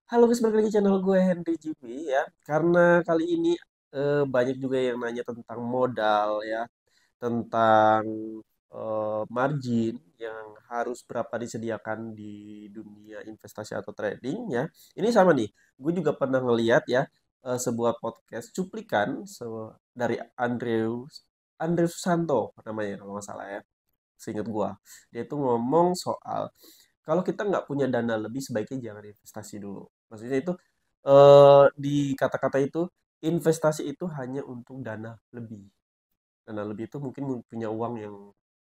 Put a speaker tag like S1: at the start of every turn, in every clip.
S1: Halo guys, balik lagi channel gue Henry GB ya. Karena kali ini banyak juga yang nanya tentang modal ya, tentang margin yang harus berapa disediakan di dunia investasi atau trading ya. Ini sama nih, gue juga pernah ngeliat ya sebuah podcast cuplikan dari Andrew Susanto namanya kalau nggak salah ya, seingat gue. Dia tuh ngomong soal kalau kita nggak punya dana lebih sebaiknya jangan investasi dulu. Maksudnya itu di kata-kata itu investasi itu hanya untuk dana lebih. Dana lebih itu mungkin punya uang yang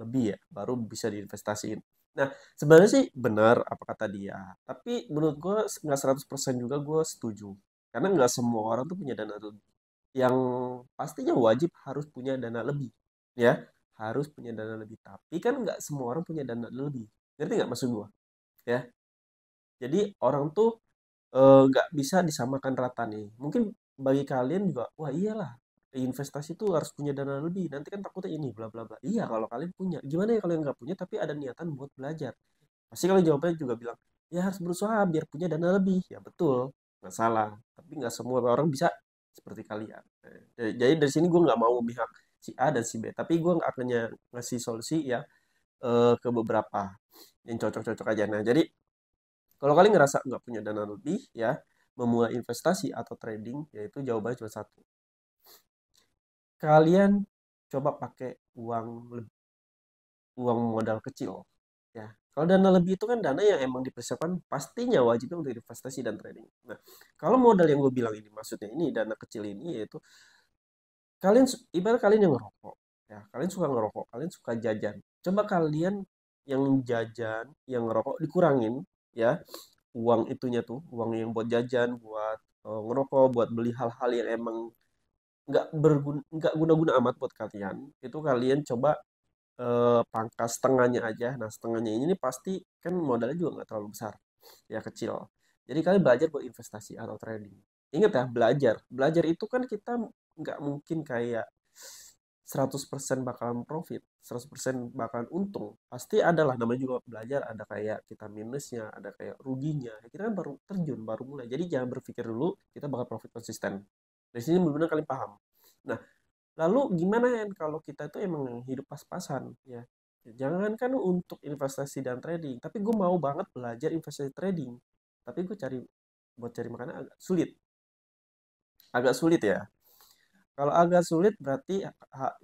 S1: lebih ya, baru bisa diinvestasiin. Nah, sebenarnya sih benar apa kata dia. Tapi menurut gue nggak 100% juga gue setuju. Karena nggak semua orang tuh punya dana lebih. Yang pastinya wajib harus punya dana lebih. Ya, harus punya dana lebih. Tapi kan nggak semua orang punya dana lebih. Ngerti nggak maksud gue? Ya, jadi orang tuh nggak bisa disamakan rata nih. Mungkin bagi kalian juga, wah iyalah, investasi tuh harus punya dana lebih. Nanti kan takutnya ini, bla bla bla. Iya, kalau kalian punya. Gimana ya kalau yang nggak punya, tapi ada niatan buat belajar? Pasti kalian jawabnya juga bilang, ya harus berusaha biar punya dana lebih. Ya betul, nggak salah. Tapi nggak semua orang bisa seperti kalian. Jadi dari sini gue nggak mau pihak si A dan si B. Tapi gue nggak akan ngasih solusi ya ke beberapa yang cocok-cocok aja. Nah, jadi kalau kalian ngerasa nggak punya dana lebih ya, memulai investasi atau trading, yaitu jawabannya cuma satu. Kalian coba pakai uang modal kecil ya. Kalau dana lebih itu kan dana yang emang dipersiapkan pastinya wajibnya untuk investasi dan trading. Nah, kalau modal yang gue bilang ini maksudnya ini dana kecil ini yaitu kalian ibarat kalian yang ngerokok ya, kalian suka ngerokok, kalian suka jajan. Coba kalian yang jajan, yang ngerokok dikurangin ya uang itunya tuh, uang yang buat jajan, buat ngerokok, buat beli hal-hal yang emang nggak guna-guna amat buat kalian. Itu kalian coba pangkas setengahnya aja. Nah, setengahnya ini nih pasti kan modalnya juga nggak terlalu besar, ya kecil. Jadi kalian belajar buat investasi atau trading. Ingat ya, belajar. Belajar itu kan kita nggak mungkin kayak 100% bakalan profit, 100% bakalan untung. Pasti ada lah, namanya juga belajar, ada kayak kita minusnya, ada kayak ruginya. Ya, kita kan baru terjun, baru mulai. Jadi jangan berpikir dulu kita bakal profit konsisten. Dari sini benar-benar kalian paham. Nah, lalu gimana ya kalau kita itu emang hidup pas-pasan ya? Jangan kan untuk investasi dan trading, tapi gue mau banget belajar investasi trading. Tapi gue buat cari makanan agak sulit. Agak sulit ya. Kalau agak sulit berarti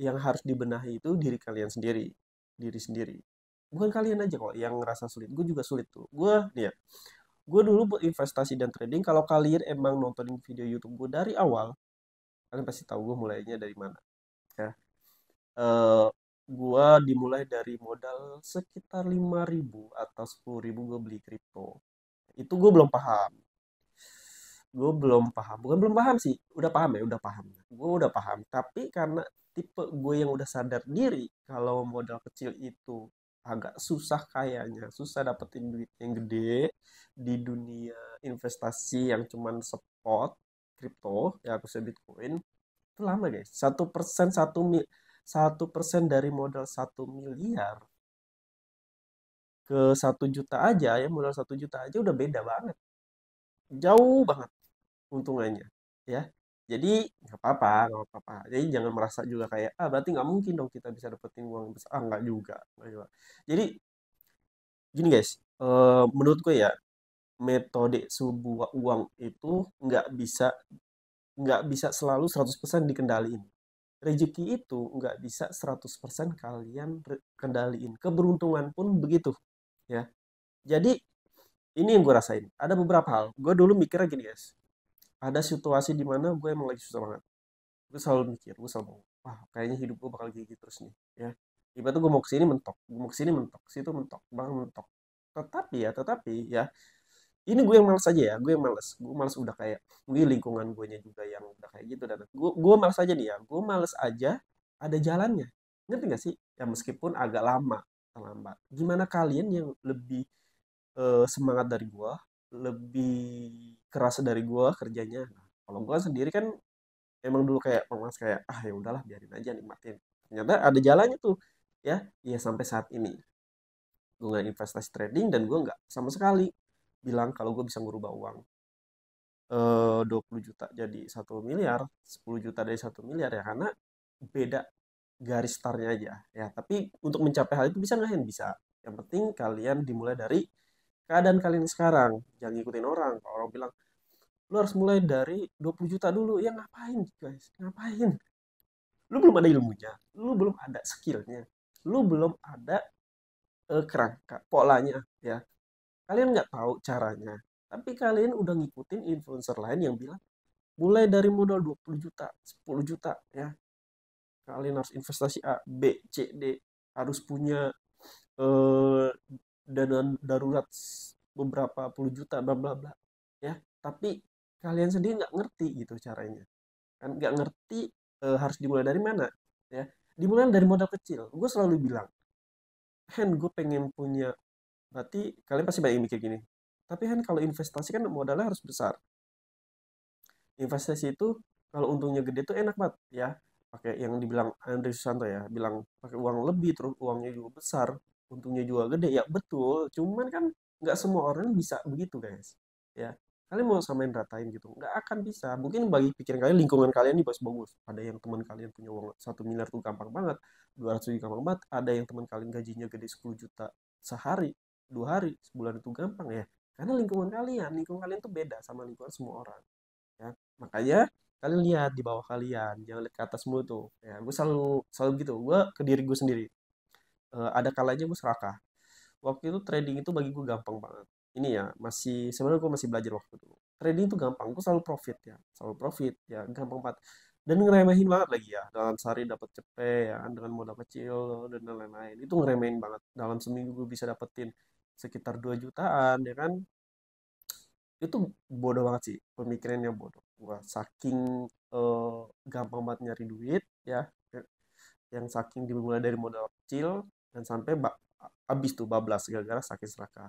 S1: yang harus dibenahi itu diri kalian sendiri, diri sendiri. Bukan kalian aja kok yang ngerasa sulit, gue juga sulit tuh. Gue dulu buat investasi dan trading. Kalau kalian emang nontonin video YouTube gue dari awal, kalian pasti tahu gue mulainya dari mana. Ya, eh gue dimulai dari modal sekitar 5.000 atau 10.000 gue beli kripto. Itu gue belum paham. Gue belum paham, bukan belum paham sih, udah paham ya, udah paham. Gue udah paham, tapi karena tipe gue yang udah sadar diri kalau modal kecil itu agak susah, kayaknya susah dapetin duit yang gede di dunia investasi yang cuman spot kripto ya, aku Bitcoin itu lama guys. 1%, 1% dari modal 1 miliar ke 1 juta aja ya, modal 1 juta aja udah beda banget, jauh banget untungannya ya. Jadi nggak apa-apa, jadi jangan merasa juga kayak ah berarti nggak mungkin dong kita bisa dapetin uang besar, ah nggak juga, nggak juga. Jadi gini guys, menurutku ya metode sebuah uang itu nggak bisa selalu 100% dikendaliin. Rezeki itu nggak bisa 100% kalian kendaliin, keberuntungan pun begitu ya. Jadi ini yang gue rasain, ada beberapa hal gue dulu mikirnya gini guys, ada situasi di mana gue emang lagi susah banget. Gue selalu mikir, gue selalu mau, wah kayaknya hidup gue bakal gini terus nih ya. Ibaratnya gue mau kesini mentok, gue mau kesini mentok, situ mentok, bang mentok. Tetapi ya ini gue yang males aja ya, gue males udah kayak mungkin lingkungan gue nya juga yang udah kayak gitu, dan gue males aja nih ya, gue males aja ada jalannya. Ngerti gak sih ya, meskipun agak lama terlambat. Gimana kalian yang lebih semangat dari gue, lebih keras dari gue kerjanya? Nah, kalau gue sendiri kan emang dulu kayak pengas, kayak ah ya udahlah biarin aja nikmatin. Ternyata ada jalannya tuh ya. Iya, sampai saat ini gue nggak investasi trading dan gue nggak sama sekali bilang kalau gue bisa ngubah uang. 20 juta jadi 1 miliar, 10 juta dari 1 miliar ya, karena beda garis startnya aja ya. Tapi untuk mencapai hal itu bisa nggak Hen? Bisa. Yang penting kalian dimulai dari keadaan kalian sekarang. Jangan ngikutin orang. Kalau orang bilang, lu harus mulai dari 20 juta dulu. Ya ngapain guys? Ngapain? Lu belum ada ilmunya. Lu belum ada skillnya. Lu belum ada kerangka, polanya ya. Kalian nggak tahu caranya. Tapi kalian udah ngikutin influencer lain yang bilang, mulai dari modal 20 juta, 10 juta ya. Kalian harus investasi A, B, C, D. Harus punya eh, dana darurat beberapa puluh juta, bla bla bla. Ya, tapi kalian sendiri nggak ngerti gitu caranya. Kan nggak ngerti harus dimulai dari mana. Ya, dimulai dari modal kecil. Gue selalu bilang, Hen, gue pengen punya. Berarti kalian pasti banyak mikir gini. Tapi kan kalau investasi kan modalnya harus besar. Investasi itu kalau untungnya gede tuh enak banget ya. Pakai yang dibilang Andre Susanto ya, bilang pakai uang lebih terus uangnya juga besar, untungnya juga gede. Ya betul, cuman kan nggak semua orang bisa begitu guys. Ya, kalian mau samain ratain gitu, nggak akan bisa. Mungkin bagi pikiran kalian, lingkungan kalian nih bagus-bagus. Ada yang teman kalian punya uang 1 miliar tuh gampang banget, 200 juta gampang banget. Ada yang teman kalian gajinya gede 10 juta sehari, 2 hari, sebulan itu gampang ya. Karena lingkungan kalian tuh beda sama lingkungan semua orang ya. Makanya kalian lihat di bawah kalian, jangan lihat ke atas mulu tuh ya. Gue selalu selalu gitu, gue ke diri gue sendiri. Ada kalanya gue serakah. Waktu itu trading itu bagi gue gampang banget. Ini ya, masih sebenarnya gue masih belajar waktu itu. Trading itu gampang, gue selalu profit ya, selalu profit ya, gampang banget. Dan ngeremehin banget lagi ya, dalam sehari dapat cepet ya kan, dengan modal kecil dan lain-lain. Itu ngeremehin banget. Dalam seminggu gue bisa dapetin sekitar 2 jutaan ya kan. Itu bodoh banget sih, pemikirannya bodoh. Gua saking eh, gampang banget nyari duit ya, yang saking dimulai dari modal kecil dan sampai habis tuh bablas gara-gara saking serakah.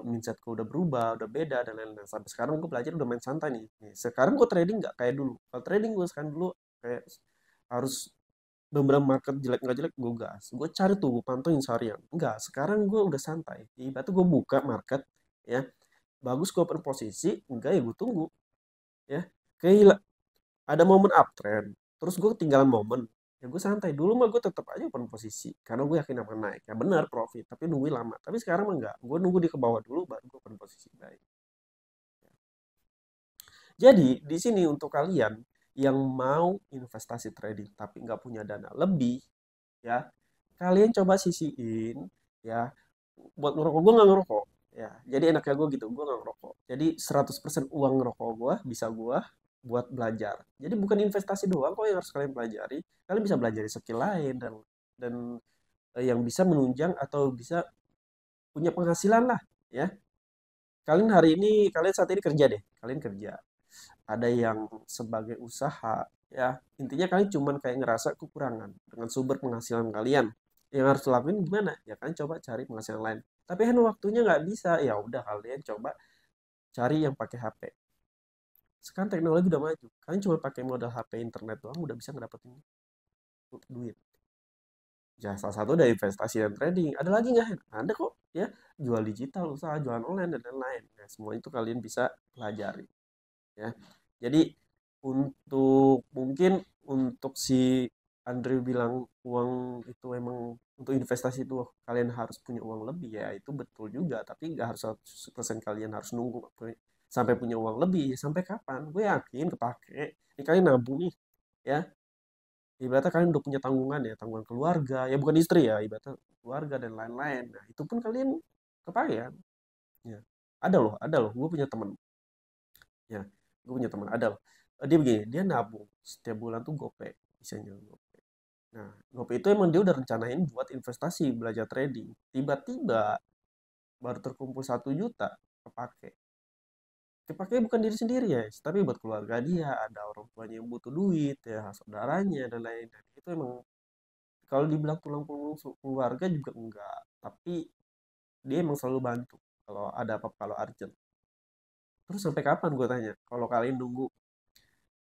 S1: Mindsetku udah berubah, udah beda dan lain-lain. Sampai sekarang gue belajar udah main santai nih. Sekarang gue trading nggak kayak dulu. Kalau trading gue sekarang dulu kayak harus beberapa market jelek nggak jelek gue gas. Gue cari tuh, gue pantauin seharian. Enggak, sekarang gue udah santai. Ibaratnya gue buka market ya, bagus gue open posisi, enggak ya gue tunggu ya. Kayak ada momen uptrend, terus gue ketinggalan momen, ya gue santai dulu mah, gue tetap aja open posisi karena gue yakin akan naik ya, benar profit, tapi nungguin lama. Tapi sekarang mah enggak, gue nunggu di ke bawah dulu baru gue open posisi baik. Jadi di sini untuk kalian yang mau investasi trading tapi nggak punya dana lebih ya, kalian coba sisihin ya buat ngerokok. Gue nggak ngerokok ya, jadi enaknya gue gitu, gue nggak ngerokok. Jadi 100% uang ngerokok gue bisa gue buat belajar. Jadi bukan investasi doang kok yang harus kalian pelajari. Kalian bisa belajar skill lain dan yang bisa menunjang atau bisa punya penghasilan lah ya. Kalian hari ini, kalian saat ini kerja deh, kalian kerja. Ada yang sebagai usaha ya. Intinya kalian cuman kayak ngerasa kekurangan dengan sumber penghasilan kalian. Yang harus lakuin gimana? Ya kan coba cari penghasilan lain. Tapi kan waktunya nggak bisa. Ya udah kalian coba cari yang pakai HP. Sekarang teknologi udah maju. Kalian cuma pakai modal HP internet doang udah bisa ngedapetin duit. Ya, salah satu dari investasi dan trading. Ada lagi nggak? Ada kok ya. Jual digital, usaha, jualan online dan lain-lain. Nah, semua itu kalian bisa pelajari ya. Jadi untuk mungkin untuk si Andrew bilang uang itu emang untuk investasi itu kalian harus punya uang lebih, ya itu betul juga, tapi nggak harus 100% kalian harus nunggu sampai punya uang lebih. Sampai kapan? Gue yakin kepake. Ini kalian nabung nih ya. Ibaratnya kalian udah punya tanggungan ya, tanggungan keluarga, ya bukan istri ya, ibaratnya keluarga dan lain-lain. Nah, itu pun kalian kepake ya. Ya. Ada loh, gue punya temen. Ya, gue punya teman ada loh. Dia begini, dia nabung setiap bulan tuh gope, misalnya gope. Nah, gope itu emang dia udah rencanain buat investasi, belajar trading. Tiba-tiba baru terkumpul 1 juta, kepake. Kepake bukan diri sendiri ya, tapi buat keluarga dia, ada orang tuanya yang butuh duit, ya saudaranya dan lain-lain. Itu emang kalau dibilang tulang punggung keluarga juga enggak, tapi dia emang selalu bantu kalau ada apa, kalau urgent. Terus sampai kapan gue tanya? Kalau kalian nunggu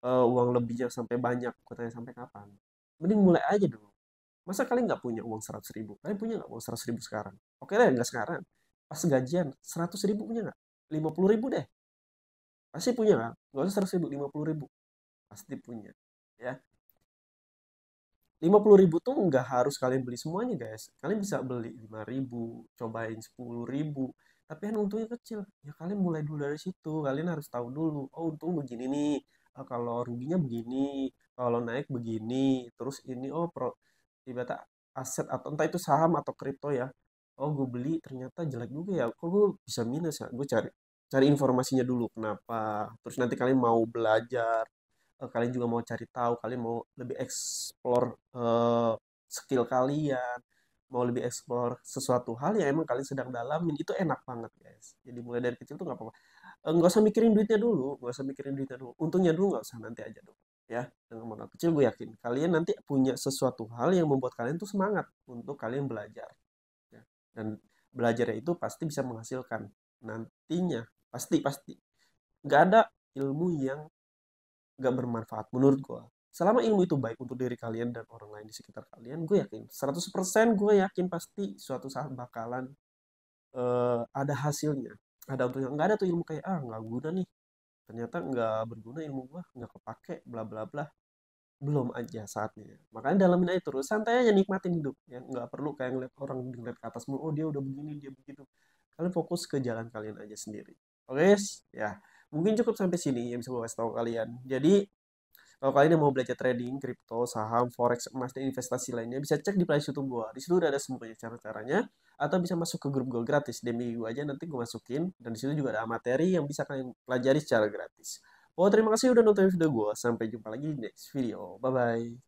S1: uang lebihnya sampai banyak, gue tanya sampai kapan? Mending mulai aja dulu. Masa kalian nggak punya uang 100 ribu? Kalian punya nggak uang 100 ribu sekarang? Oke deh, nggak sekarang. Pas gajian, 100 ribu punya nggak? 50 ribu deh. Pasti punya kan? Nggak usah 100.000, 50.000 pasti punya. Ya, 50.000 tuh nggak harus kalian beli semuanya guys. Kalian bisa beli 5.000, cobain 10.000. Tapi kan untungnya kecil. Ya kalian mulai dulu dari situ. Kalian harus tahu dulu. Oh untung begini nih. Kalau ruginya begini. Kalau naik begini. Terus ini oh ibaratnya aset atau entah itu saham atau kripto ya. Oh gue beli ternyata jelek juga ya. Kok gue bisa minus ya? Gue cari cari informasinya dulu kenapa. Terus nanti kalian mau belajar, kalian juga mau cari tahu, kalian mau lebih explore skill kalian, mau lebih explore sesuatu hal yang emang kalian sedang dalamin, itu enak banget guys. Jadi mulai dari kecil tuh nggak apa-apa. Nggak usah mikirin duitnya dulu, nggak usah mikirin duitnya dulu, untungnya dulu nggak usah, nanti aja dulu ya. Dengan modal kecil gue yakin kalian nanti punya sesuatu hal yang membuat kalian tuh semangat untuk kalian belajar ya. Dan belajarnya itu pasti bisa menghasilkan nantinya, pasti pasti nggak ada ilmu yang nggak bermanfaat menurut gue. Selama ilmu itu baik untuk diri kalian dan orang lain di sekitar kalian, gue yakin 100% gue yakin pasti suatu saat bakalan ada hasilnya, ada untungnya. Nggak ada tuh ilmu kayak nggak guna nih, ternyata nggak berguna ilmu gue, nggak kepake bla bla bla. Belum aja saatnya, makanya dalamin aja terus, santai aja, nikmatin hidup ya, nggak perlu kayak ngeliat orang ngeliat ke atas mulu, oh dia udah begini dia begitu. Kalian fokus ke jalan kalian aja sendiri. Oke guys ya, mungkin cukup sampai sini yang bisa gue kasih tahu kalian. Jadi kalau kalian yang mau belajar trading, kripto, saham, forex, emas, dan investasi lainnya, bisa cek di playlist YouTube gua. Di situ udah ada semuanya cara-caranya. Atau bisa masuk ke grup gue gratis. DM gue aja, nanti gue masukin. Dan di situ juga ada materi yang bisa kalian pelajari secara gratis. Oh, terima kasih udah nonton video gue. Sampai jumpa lagi di next video. Bye-bye.